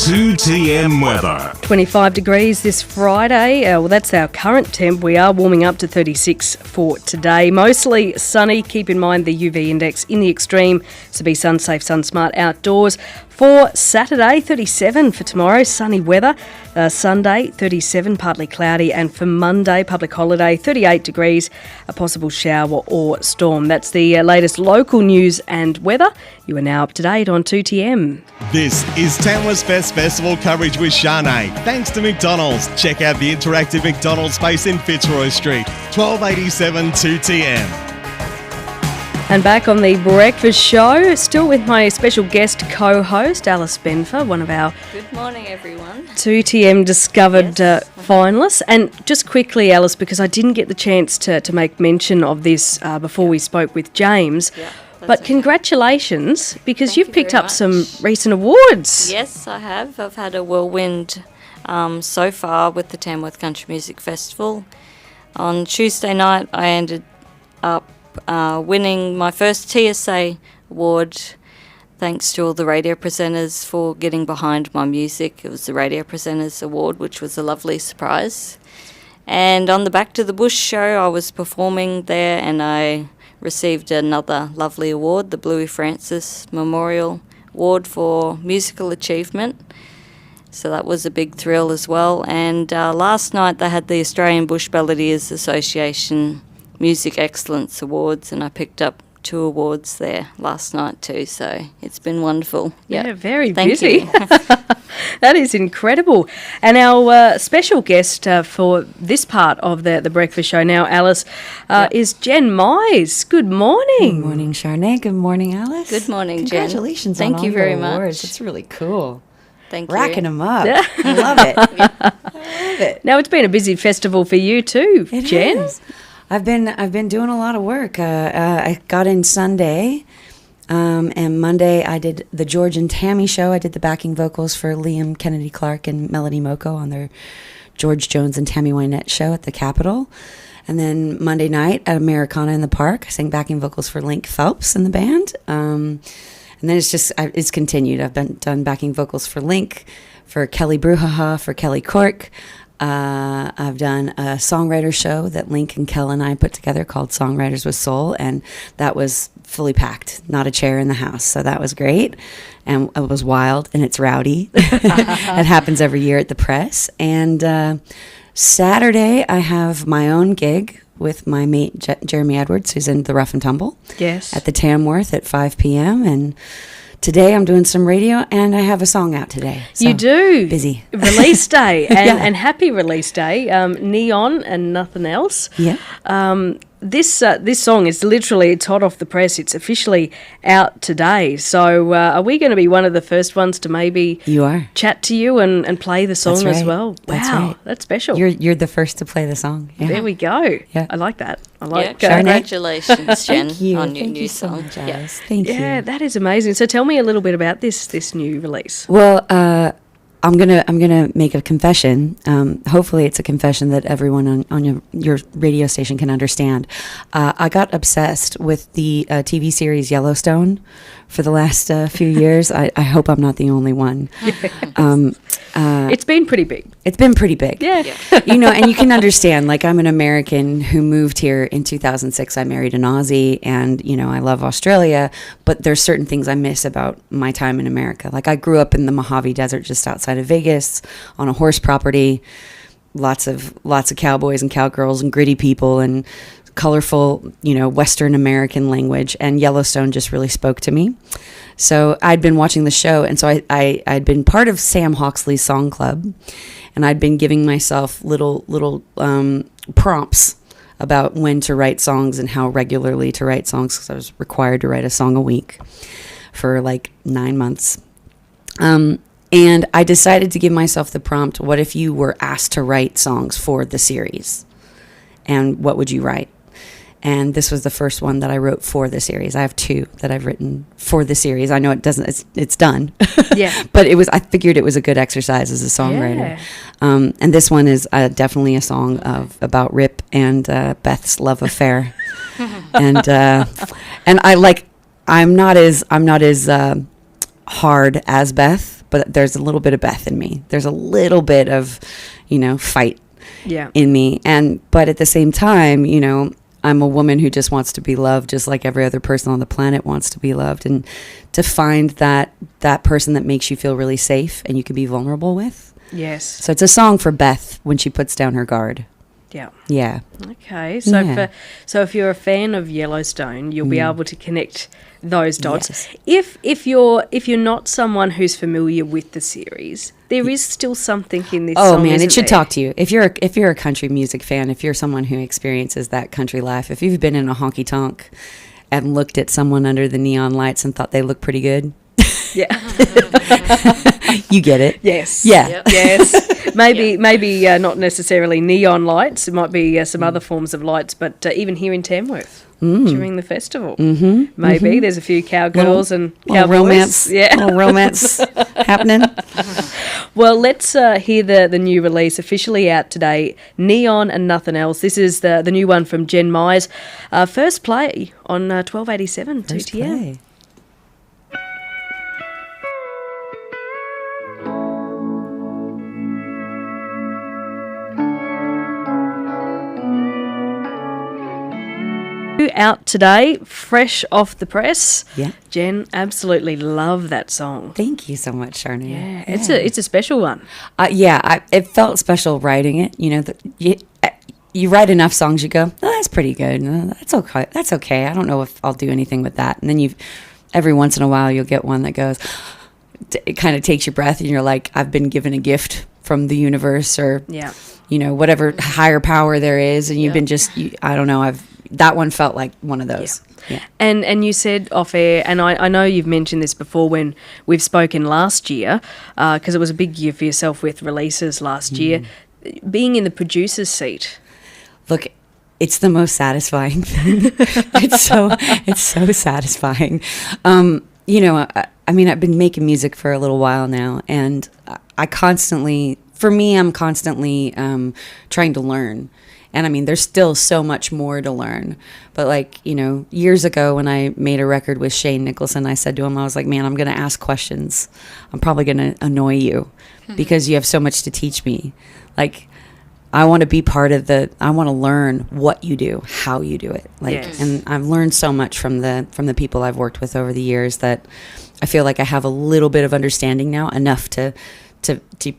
2TM weather. 25 degrees this Friday. That's our current temp. We are warming up to 36 for today. Mostly sunny. Keep in mind the UV index in the extreme, so be sun safe, sun smart outdoors. For Saturday, 37 for tomorrow, sunny weather. Sunday, 37, partly cloudy. And for Monday, public holiday, 38 degrees, a possible shower or storm. That's the latest local news and weather. You are now up to date on 2TM. This is Tamworth's Best Festival coverage with Shanae. Thanks to McDonald's. Check out the interactive McDonald's space in Fitzroy Street, 1287 2TM. And back on the breakfast show, still with my special guest co-host, Alice Benfer, one of our Good morning, everyone. 2TM Discovered finalists. And just quickly, Alice, because I didn't get the chance to make mention of this before we spoke with James, but congratulations, because you've picked up some recent awards. Yes, I have. I've had a whirlwind so far with the Tamworth Country Music Festival. On Tuesday night, I ended up winning my first TSA award, thanks to all the radio presenters for getting behind my music. It was the Radio Presenters Award, which was a lovely surprise. And on the Back to the Bush show, I was performing there and I received another lovely award, the Bluey Francis Memorial Award for Musical Achievement. So that was a big thrill as well. And last night they had the Australian Bush Balladeers Association Music Excellence Awards, and I picked up 2 awards there last night too, so it's been wonderful. Yeah, very Thank busy. you. That is incredible. And our special guest for this part of the breakfast show now, Alice, is Jen Mize. Good morning. Good morning, Shanae. Good morning, Alice. Good morning, Jen. Congratulations Thank on you all very your awards. much. It's really cool. Thank you. Racking them up. I love it. I love it. Now, it's been a busy festival for you too, It Jen. is. I've been doing a lot of work. I got in Sunday, and Monday I did the George and Tammy show. I did the backing vocals for Liam Kennedy Clark and Melody Moko on their George Jones and Tammy Wynette show at the Capitol. And then Monday night at Americana in the Park, I sang backing vocals for Link Phelps and the band. And then it's continued. I've done backing vocals for Link, for Kelly Bruhaha, for Kelly Cork. I've done a songwriter show that Link and Kel and I put together called Songwriters with Soul, and that was fully packed, not a chair in the house. So that was great, and it was wild, and it's rowdy. It happens every year at the Press. And Saturday, I have my own gig with my mate Jeremy Edwards, who's in the Rough and Tumble. Yes. At the Tamworth at 5 p.m. And today I'm doing some radio, and I have a song out today. So You do. Busy. Release day, and, Yeah. and happy release day. Neon and Nothing Else. Yeah. This song is literally, it's hot off the press. It's officially out today. So are we going to be one of the first ones to maybe You are. chat to you and play the song That's as right. well? That's Wow, right. that's special. You're the first to play the song. Yeah. There we go. Yeah. I like that. I Yeah, like congratulations, Jen, Thank you. on your Thank new you so song. much, Yeah. Alice. Thank Yeah, you. that is amazing. So tell me a little bit about this new release. Well, I'm gonna make a confession. Hopefully, it's a confession that everyone on your radio station can understand. I got obsessed with the TV series Yellowstone for the last few years. I hope I'm not the only one. It's been pretty big. It's been pretty big. Yeah. And you can understand, like, I'm an American who moved here in 2006. I married an Aussie, and, I love Australia, but there's certain things I miss about my time in America. Like, I grew up in the Mojave Desert just outside of Vegas on a horse property, lots of cowboys and cowgirls and gritty people and colorful, Western American language, and Yellowstone just really spoke to me. So I'd been watching the show, and so I'd been part of Sam Hawksley's Song Club, and I'd been giving myself little prompts about when to write songs and how regularly to write songs, because I was required to write a song a week for like 9 months. And I decided to give myself the prompt, what if you were asked to write songs for the series? And what would you write? And this was the first one that I wrote for the series. I have 2 that I've written for the series. I know it's done. Yeah. But I figured it was a good exercise as a songwriter. Yeah. And this one is definitely a song about Rip and Beth's love affair. and I like, I'm not as hard as Beth, but there's a little bit of Beth in me. There's a little bit of, fight Yeah. in me. But at the same time, I'm a woman who just wants to be loved, just like every other person on the planet wants to be loved. And to find that person that makes you feel really safe and you can be vulnerable with. Yes. So it's a song for Beth when she puts down her guard. Yeah. Yeah. Okay. So Yeah. if you're a fan of Yellowstone, you'll be able to connect those dots. Yes. If you're not someone who's familiar with the series, there is still something in this Oh song, man, isn't it should there? talk to you. If you're a country music fan, if you're someone who experiences that country life, if you've been in a honky tonk and looked at someone under the neon lights and thought they look pretty good, Yeah. you get it. Yes. Yeah. Yep. Yes. Maybe not necessarily neon lights. It might be some other forms of lights, but even here in Tamworth during the festival, maybe there's a few cowgirls and Little cowboys. romance, Yeah. little romance happening. Well, let's hear the new release officially out today, Neon and Nothing Else. This is the new one from Jen Myers. First play on 1287 First 2TM. play. Out today, fresh off the press. Yeah. Jen, absolutely love that song. Thank you so much, Sharnay. Yeah, it's a special one. It felt special writing it. You write enough songs, you go, oh, that's pretty good. That's okay. That's okay. I don't know if I'll do anything with that. And then every once in a while, you'll get one that goes, it kind of takes your breath, and you're like, I've been given a gift from the universe, or Yeah. whatever higher power there is, and you've been I don't know. That one felt like one of those. Yeah. And you said off air, and I know you've mentioned this before when we've spoken last year, because it was a big year for yourself with releases last year, being in the producer's seat. Look, it's the most satisfying thing. It's so satisfying. I mean, I've been making music for a little while now, and I'm constantly trying to learn. And I mean, there's still so much more to learn. But years ago when I made a record with Shane Nicholson, I said to him, I was like, man, I'm going to ask questions. I'm probably going to annoy you because you have so much to teach me. I want to be part of I want to learn what you do, how you do it. Yes. And I've learned so much from the people I've worked with over the years that I feel like I have a little bit of understanding now, enough to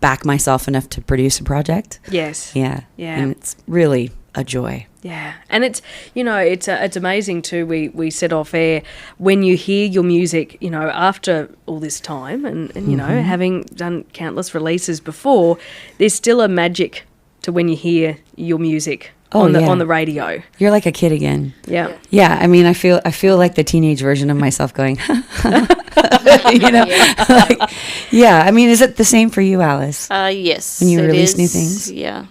back myself enough to produce a project. Yes. Yeah. Yeah. And it's really a joy. Yeah, and it's it's amazing too. We said off air, when you hear your music, after all this time, and having done countless releases before, there's still a magic to when you hear your music on the radio. You're like a kid again. Yeah. Yeah, I mean, I feel like the teenage version of myself going, yeah. I mean, is it the same for you, Alice? Yes. When you it release is. new things? Yeah.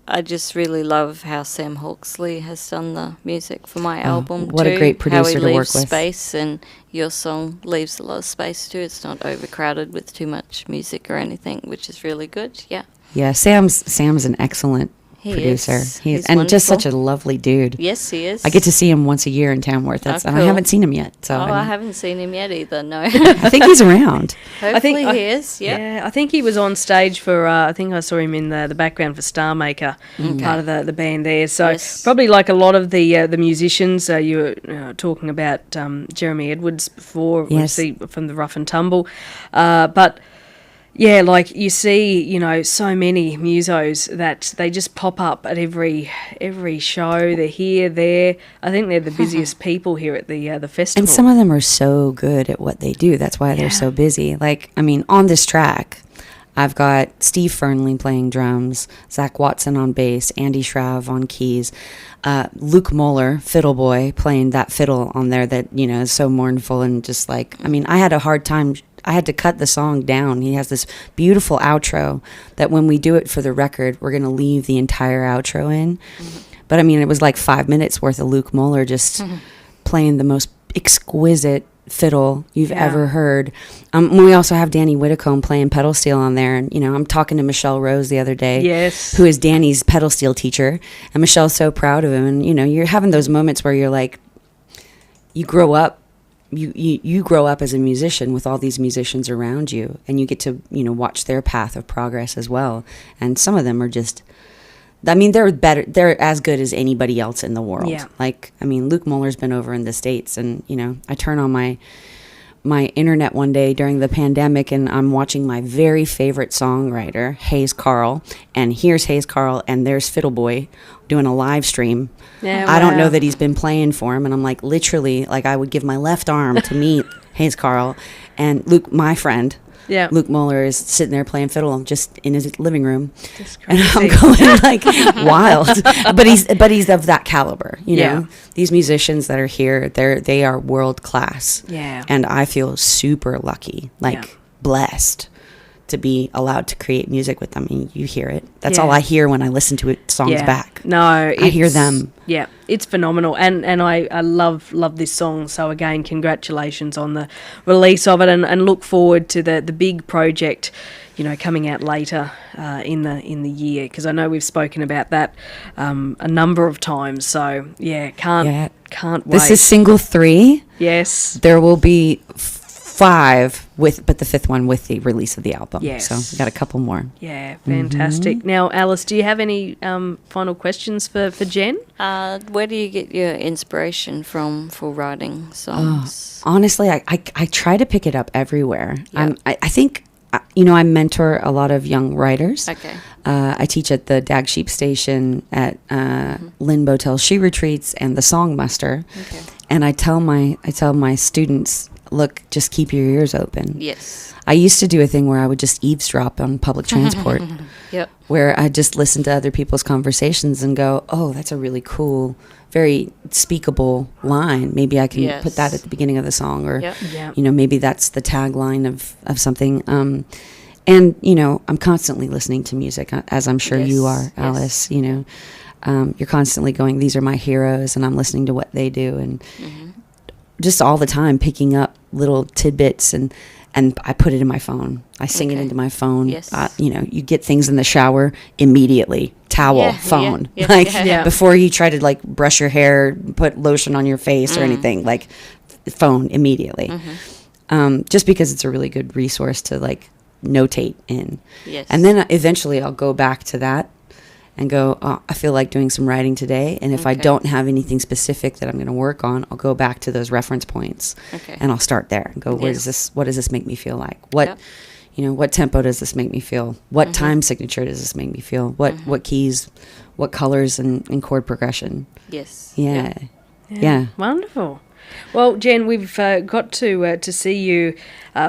I just really love how Sam Hawksley has done the music for my album what too. a great producer how he to work leaves with. space, and your song leaves a lot of space too. It's not overcrowded with too much music or anything, which is really good. Yeah. Yeah, Sam's an excellent producer. Is. He's He's just such wonderful. a lovely dude. Yes, he is. I get to see him once a year in Tamworth. And I cool. haven't seen him yet. So I haven't seen him yet either. No. I think he's around. Hopefully he is. Yeah. Yeah, I think he was on stage for, I think I saw him in the background for Star Maker, part of the band there. So Yes. probably like a lot of the musicians, you were talking about Jeremy Edwards before, Yes. obviously from the Rough and Tumble. But yeah, like you see, so many musos that they just pop up at every show. They're here, there. I think they're the busiest people here at the festival. And some of them are so good at what they do. That's why they're so busy. On this track, I've got Steve Fernley playing drums, Zach Watson on bass, Andy Shrav on keys, Luke Moeller, fiddle boy, playing that fiddle on there that, is so mournful and just I had a hard time. I had to cut the song down. He has this beautiful outro that when we do it for the record, we're going to leave the entire outro in. But it was like 5 minutes worth of Luke Moeller just playing the most exquisite fiddle you've ever heard. We also have Danny Whitacombe playing pedal steel on there. And, I'm talking to Michelle Rose the other day, Yes. who is Danny's pedal steel teacher. And Michelle's so proud of him. And, you're having those moments where you're like, you grow up you grow up as a musician with all these musicians around you, and you get to, watch their path of progress as well. And some of them are just, they're better. They're as good as anybody else in the world. Yeah. Luke Muller's been over in the States, and, I turn on my internet one day during the pandemic, and I'm watching my very favorite songwriter, Hayes Carl, and here's Hayes Carl, and there's Fiddle Boy doing a live stream. Yeah, I don't wow. know that he's been playing for him, and I'm like, literally, I would give my left arm to meet Hayes Carl, and Luke, my friend. Yeah. Luke Muller is sitting there playing fiddle just in his living room, That's and I'm crazy. going wild. But he's of that caliber, Yeah. These musicians that are here, they are world class. Yeah. And I feel super lucky, Yeah. blessed to be allowed to create music with them. And you hear it. That's Yeah. all I hear when I listen to it songs back. No, I hear them. Yeah, it's phenomenal, and I love this song. So again, congratulations on the release of it, and look forward to the big project, coming out later in the year, because I know we've spoken about that a number of times. So yeah, can't wait. This is single 3. Yes. There will be 5 but the 5th one with the release of the album. Yes. So we got a couple more. Yeah, fantastic. Now, Alice, do you have any final questions for Jen? Where do you get your inspiration from for writing songs? Honestly, I try to pick it up everywhere. Yeah. I think, I mentor a lot of young writers. Okay. I teach at the Dag Sheep Station at Lynn Botel She Retreats and the Song Muster. Okay. And I tell my students, look, just keep your ears open. Yes. I used to do a thing where I would just eavesdrop on public transport, Yep. where I just listen to other people's conversations and go, oh, that's a really cool, very speakable line. Maybe I can Yes. put that at the beginning of the song, or, Yep. Yeah. maybe that's the tagline of something. And, I'm constantly listening to music, as I'm sure you Yes. are, Alice. You're constantly going, these are my heroes, and I'm listening to what they do. And just all the time picking up little tidbits, and I put it in my phone. I sing it Okay. into my phone. Yes. You get things in the shower immediately. Towel, Yeah, phone. yeah, yeah. Yeah. Before you try to brush your hair, put lotion on your face or anything, phone immediately. Just because it's a really good resource to notate in. Yes. And then eventually I'll go back to that and go, oh, I feel like doing some writing today. And if I Okay. don't have anything specific that I'm going to work on, I'll go back to those reference points. Okay. And I'll start there and go, what Yes. does this make me feel like? What, Yep. what tempo does this make me feel? What time signature does this make me feel? What keys, what colors and chord progression? Yes. Yeah. Yep. Yeah. Wonderful. Well, Jen, we've got to see you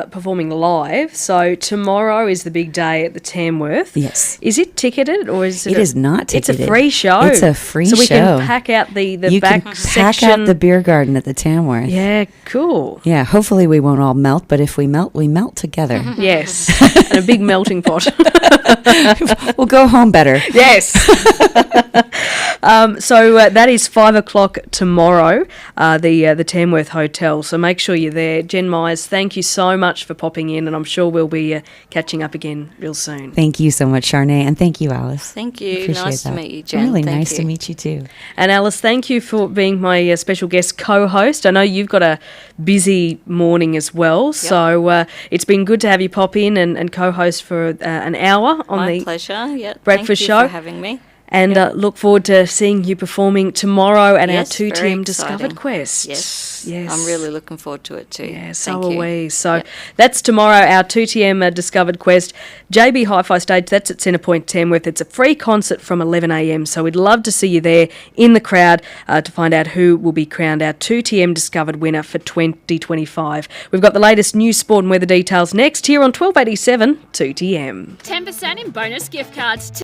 performing live. So tomorrow is the big day at the Tamworth. Yes. Is it ticketed, or is it? It is not It's a ticketed. free show. It's a free so we show. can pack out the You back can pack section. out the beer garden at the Tamworth. Yeah, cool. Yeah, hopefully we won't all melt, but if we melt together. Yes, and a big melting pot. We'll go home better. Yes. So that is 5:00 tomorrow, the Tamworth Hotel. So make sure you're there. Jen Myers, thank you so much for popping in, and I'm sure we'll be catching up again real soon. Thank you so much, Charnay, and thank you, Alice. Thank you. Appreciate Nice that. to meet you, Jen. Really Thank nice you. to meet you too. And Alice, thank you for being my special guest co-host. I know you've got a busy morning as well, so it's been good to have you pop in and co-host for an hour on My the pleasure. Yeah. breakfast Thank show. you for having me. And look forward to seeing you performing tomorrow at Yes, our 2 very TM exciting. Discovered Quest. Yes. Yes. I'm really looking forward to it too. Yeah, so Thank are you. we. So Yep. that's tomorrow, our 2 TM Discovered Quest. JB Hi-Fi Stage, that's at Centrepoint Tamworth. It's a free concert from 11 a.m, so we'd love to see you there in the crowd to find out who will be crowned our 2 TM Discovered winner for 2025. We've got the latest news, sport and weather details next here on 1287 2TM. 10% in bonus gift cards.